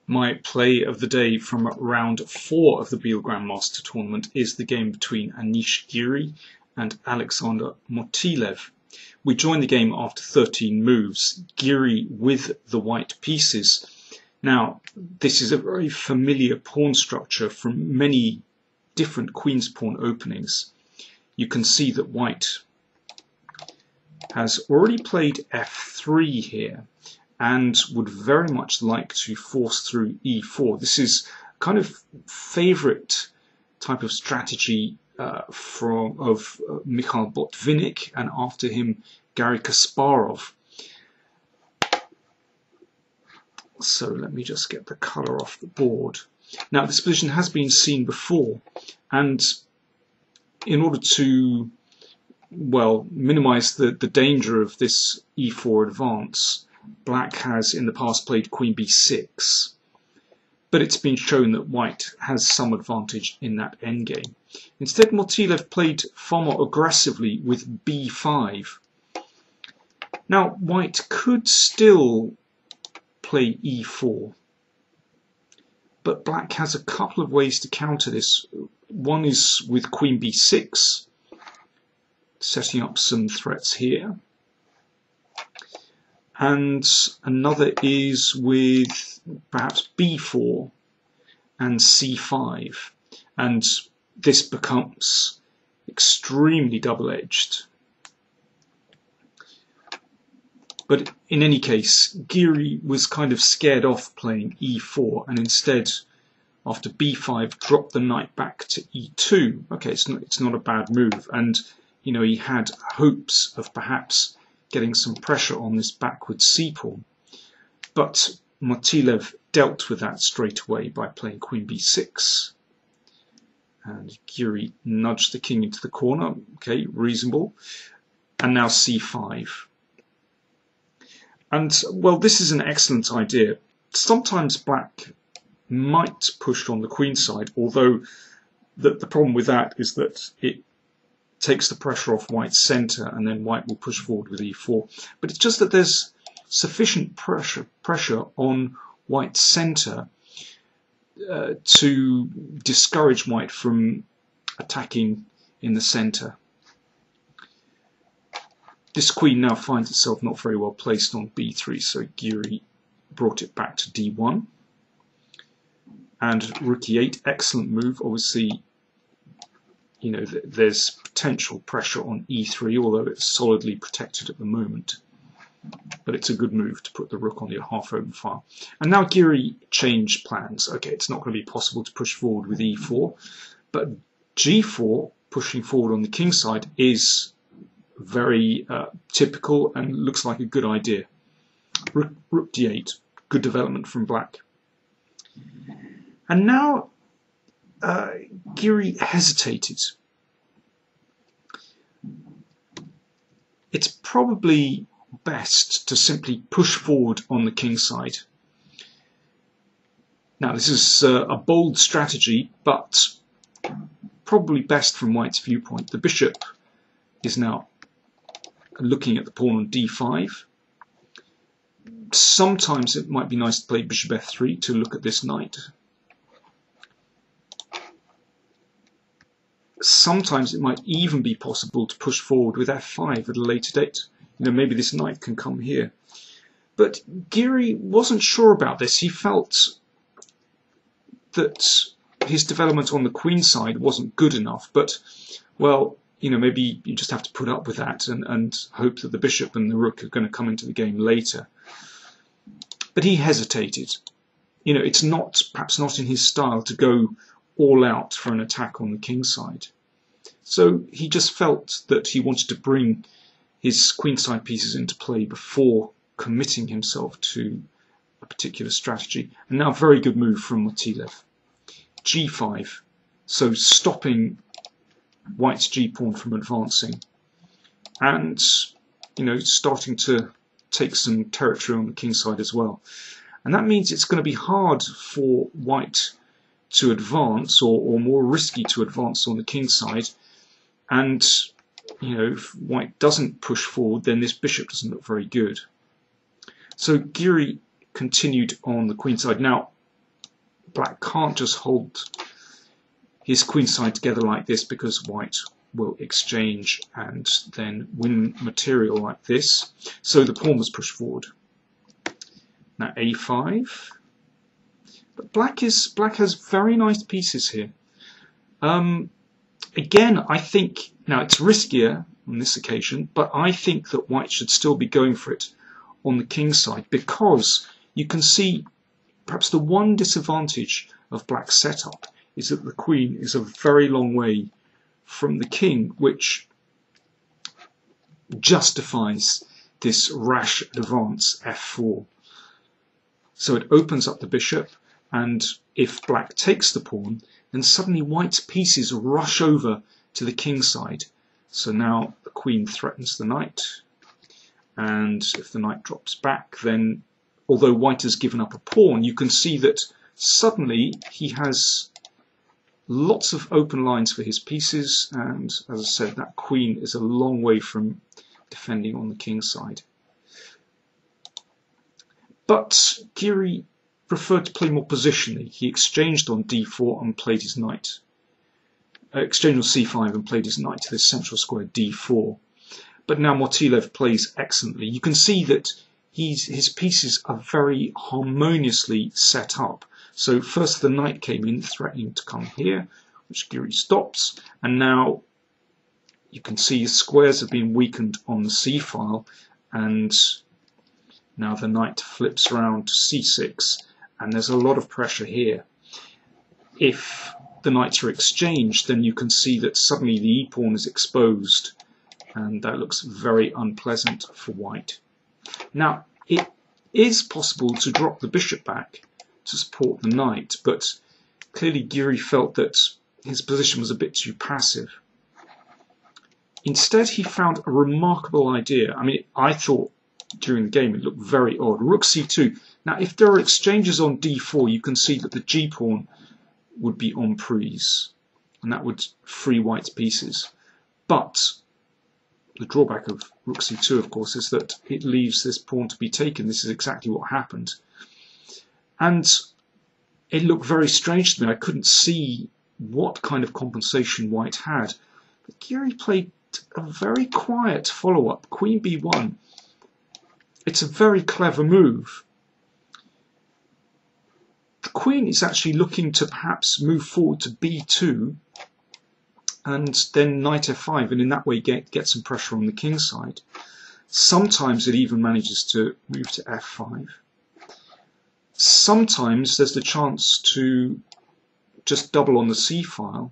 My play of the day from round 4 of the Biel Grandmaster tournament is the game between Anish Giri and Alexander Motilev. We joined the game after 13 moves, Giri with the white pieces. Now, this is a very familiar pawn structure from many different queen's pawn openings. You can see that white has already played f3 here and would very much like to force through e4. This is kind of favourite type of strategy of Mikhail Botvinnik, and after him Garry Kasparov. So let me just get the colour off the board. Now, this position has been seen before, and in order to, well, minimise the danger of this e4 advance, black has in the past played queen b6, but it's been shown that white has some advantage in that endgame. Instead, Motilev played far more aggressively with b5. Now, white could still play e4, but black has a couple of ways to counter this. One is with queen b6, setting up some threats here, and another is with perhaps b4 and c5, and this becomes extremely double-edged. But in any case, Giri was kind of scared off playing e4, and instead, after b5, dropped the knight back to e2. Okay, it's not a bad move, and you know, he had hopes of perhaps getting some pressure on this backward c-pawn, but Motilev dealt with that straight away by playing queen b6, and Giri nudged the king into the corner. Okay, reasonable. And now c5. And, well, this is an excellent idea. Sometimes black might push on the queen side, although the problem with that is that it takes the pressure off white's centre, and then white will push forward with e4. But it's just that there's sufficient pressure on white's centre to discourage white from attacking in the centre. This queen now finds itself not very well placed on b3, so Giri brought it back to d1. And rook e8, excellent move. Obviously, you know, there's potential pressure on e3, although it's solidly protected at the moment. But it's a good move to put the rook on the half-open file. And now Giri changed plans. Okay, it's not going to be possible to push forward with e4, but g4, pushing forward on the king side, is very typical and looks like a good idea. Rook d8, good development from black. And now Giri hesitated. It's probably best to simply push forward on the king side. Now, this is a bold strategy, but probably best from white's viewpoint. The bishop is now looking at the pawn on d5. Sometimes it might be nice to play bishop f3 to look at this knight. Sometimes it might even be possible to push forward with f5 at a later date. You know, maybe this knight can come here. But Giri wasn't sure about this. He felt that his development on the queen side wasn't good enough. But, well, you know, maybe you just have to put up with that and hope that the bishop and the rook are going to come into the game later. But he hesitated. You know, it's perhaps not in his style to go all out for an attack on the king side. So he just felt that he wanted to bring his queenside pieces into play before committing himself to a particular strategy. And now, very good move from Motilev. g5, so stopping white's g-pawn from advancing, and, you know, starting to take some territory on the king side as well. And that means it's going to be hard for white to advance, or more risky to advance on the king side. And, you know, if white doesn't push forward, then this bishop doesn't look very good. So Giri continued on the queen side. Now, black can't just hold his queenside together like this, because white will exchange and then win material like this. So the pawn was pushed forward. Now a5. But black has very nice pieces here. Again, I think, now it's riskier on this occasion, but I think that white should still be going for it on the king side, because you can see perhaps the one disadvantage of black's setup is that the queen is a very long way from the king, which justifies this rash advance f4. So it opens up the bishop, and if black takes the pawn, then suddenly white's pieces rush over to the king side. So now the queen threatens the knight, and if the knight drops back, then although white has given up a pawn, you can see that suddenly he has lots of open lines for his pieces, and as I said, that queen is a long way from defending on the king side. But Geary preferred to play more positionally. He exchanged on d4 and played his knight. Exchanged on c5 and played his knight to this central square d4. But now Motilev plays excellently. You can see that his pieces are very harmoniously set up. So first the knight came in, threatening to come here, which Geary stops, and now you can see his squares have been weakened on the c-file, and now the knight flips around to c6, and there's a lot of pressure here. If the knights are exchanged, then you can see that suddenly the e-pawn is exposed, and that looks very unpleasant for white. Now, it is possible to drop the bishop back to support the knight, but clearly Geary felt that his position was a bit too passive. Instead, he found a remarkable idea. I mean, I thought during the game it looked very odd. Rook c2. Now, if there are exchanges on d4, you can see that the g-pawn would be en prise, and that would free white's pieces. But the drawback of rook c2, of course, is that it leaves this pawn to be taken. This is exactly what happened. And it looked very strange to me. I couldn't see what kind of compensation white had. But Geary played a very quiet follow-up, queen b1. It's a very clever move. The queen is actually looking to perhaps move forward to b2 and then knight f5, and in that way get some pressure on the king side. Sometimes it even manages to move to f5. Sometimes there's the chance to just double on the c-file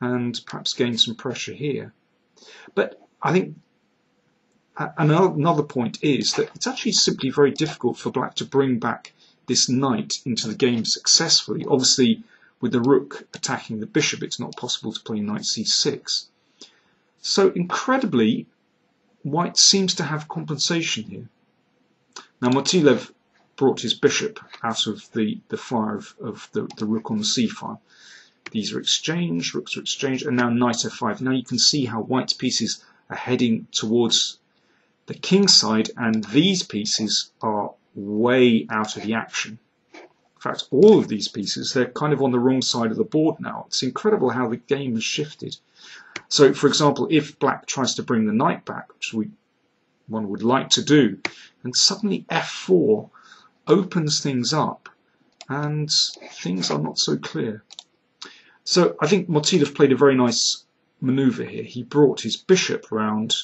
and perhaps gain some pressure here. But I think another point is that it's actually simply very difficult for black to bring back this knight into the game successfully. Obviously, with the rook attacking the bishop, it's not possible to play knight c6. So incredibly, white seems to have compensation here. Now Motilev brought his bishop out of the fire of the rook on the c-file. These are exchanged, rooks are exchanged, and now knight f5. Now you can see how white's pieces are heading towards the king side, and these pieces are way out of the action. In fact, all of these pieces, they're kind of on the wrong side of the board now. It's incredible how the game has shifted. So, for example, if black tries to bring the knight back, which one would like to do, and suddenly f4 opens things up, and things are not so clear. So I think Motilev played a very nice maneuver here. He brought his bishop round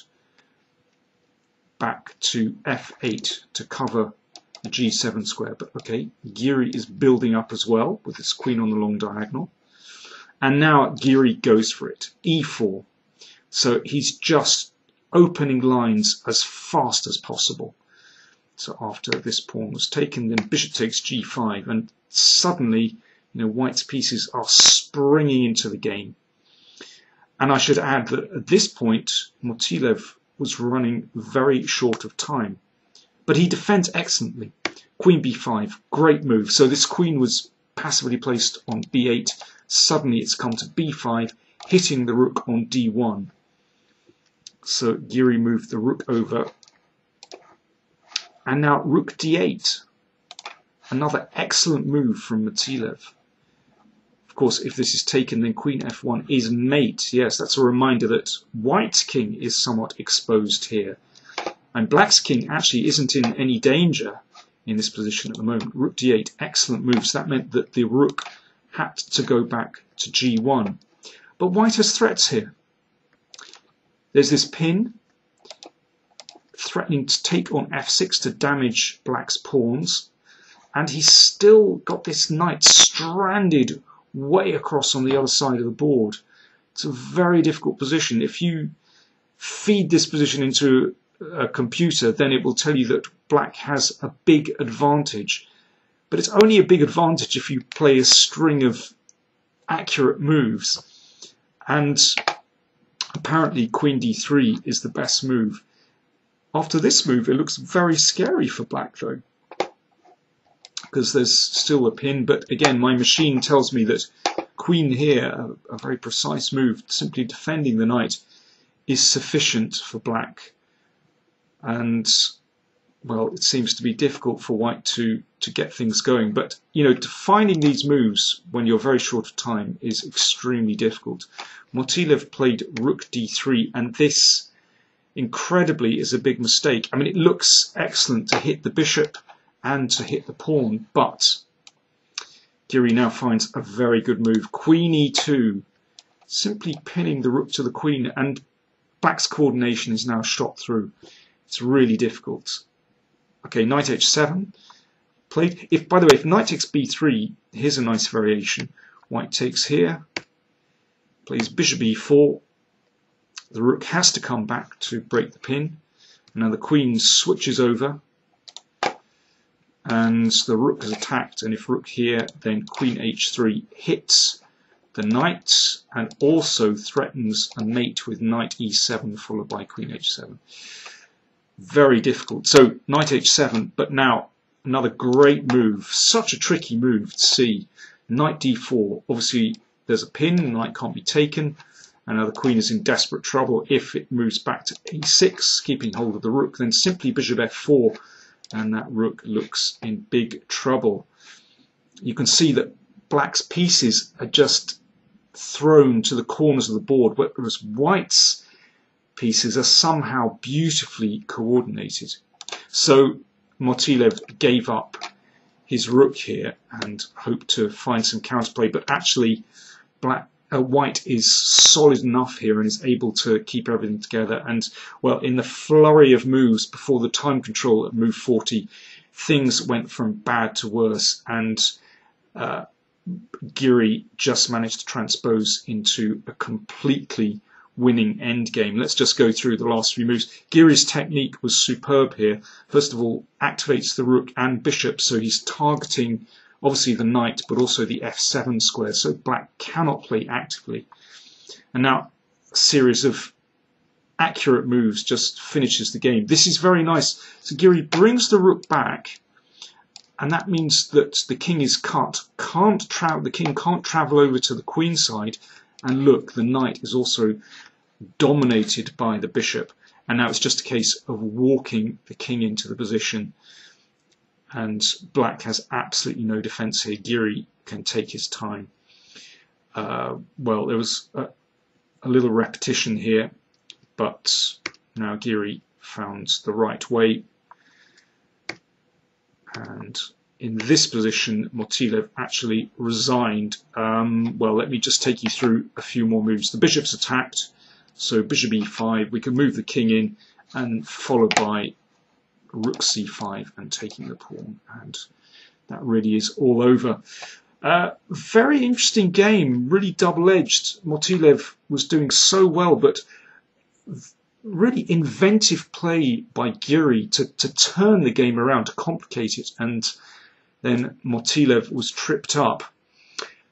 back to f8 to cover the g7 square. But okay, Geary is building up as well with his queen on the long diagonal. And now Geary goes for it, e4. So he's just opening lines as fast as possible. So after this pawn was taken, then bishop takes g5, and suddenly, white's pieces are springing into the game. And I should add that at this point, Motilev was running very short of time. But he defends excellently. Queen b5, great move. So this queen was passively placed on b8. Suddenly it's come to b5, hitting the rook on d1. So Geary moved the rook over. And now rook d8. Another excellent move from Motilev. course, if this is taken, then queen f1 is mate. Yes, that's a reminder that white's king is somewhat exposed here. And black's king actually isn't in any danger in this position at the moment. Rook d8, excellent moves. That meant that the rook had to go back to g1. But white has threats here. There's this pin threatening to take on f6 to damage black's pawns. And he's still got this knight stranded way across on the other side of the board. It's a very difficult position. If you feed this position into a computer, then it will tell you that black has a big advantage. But it's only a big advantage if you play a string of accurate moves. And apparently queen d3 is the best move. After this move, it looks very scary for black though, because there's still a pin. But again, my machine tells me that queen here, a very precise move, simply defending the knight, is sufficient for black. And well, it seems to be difficult for white to get things going. But you know, finding these moves when you're very short of time is extremely difficult. Motilev played rook d3, and this incredibly is a big mistake. I mean, it looks excellent to hit the bishop and to hit the pawn, but Giri now finds a very good move. Queen e2, simply pinning the rook to the queen, and black's coordination is now shot through. It's really difficult. Okay, knight h7 played. If, by the way, if knight takes b3, here's a nice variation. White takes here, plays bishop e4. The rook has to come back to break the pin. Now the queen switches over, and the rook is attacked. And if rook here, then queen h3 hits the knight and also threatens a mate with knight e7 followed by queen h7. Very difficult. So knight h7, but now another great move. Such a tricky move to see. Knight d4. Obviously, there's a pin, the knight can't be taken. And now the queen is in desperate trouble. If it moves back to a6, keeping hold of the rook, then simply bishop f4, and that rook looks in big trouble. You can see that black's pieces are just thrown to the corners of the board, whereas white's pieces are somehow beautifully coordinated. So Motilev gave up his rook here and hoped to find some counterplay, but actually white is solid enough here and is able to keep everything together. And well, in the flurry of moves before the time control at move 40, things went from bad to worse, and Giri just managed to transpose into a completely winning endgame. Let's just go through the last few moves. Giri's technique was superb here. First of all, activates the rook and bishop, so he's targeting obviously the knight, but also the f7 square, so black cannot play actively. And now a series of accurate moves just finishes the game. This is very nice. So Giri brings the rook back, and that means that the king is cut. The king can't travel over to the queen side, and look, the knight is also dominated by the bishop. And now it's just a case of walking the king into the position. And black has absolutely no defense here. Giri can take his time. Well, there was a little repetition here, but now Giri found the right way. And in this position, Motilev actually resigned. Well, let me just take you through a few more moves. The bishop's attacked, so bishop e5. We can move the king in, and followed by rook c5 and taking the pawn, and that really is all over. Very interesting game, really double-edged. Motilev was doing so well, but really inventive play by Giri to turn the game around, to complicate it, and then Motilev was tripped up.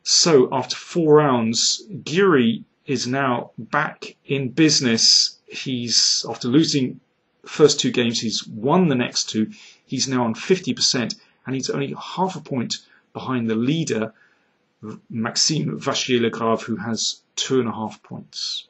So after 4 rounds, Giri is now back in business. He's, after losing first 2 games, he's won the next 2. He's now on 50%, and he's only half a point behind the leader, Vachier-Lagrave, who has 2.5 points.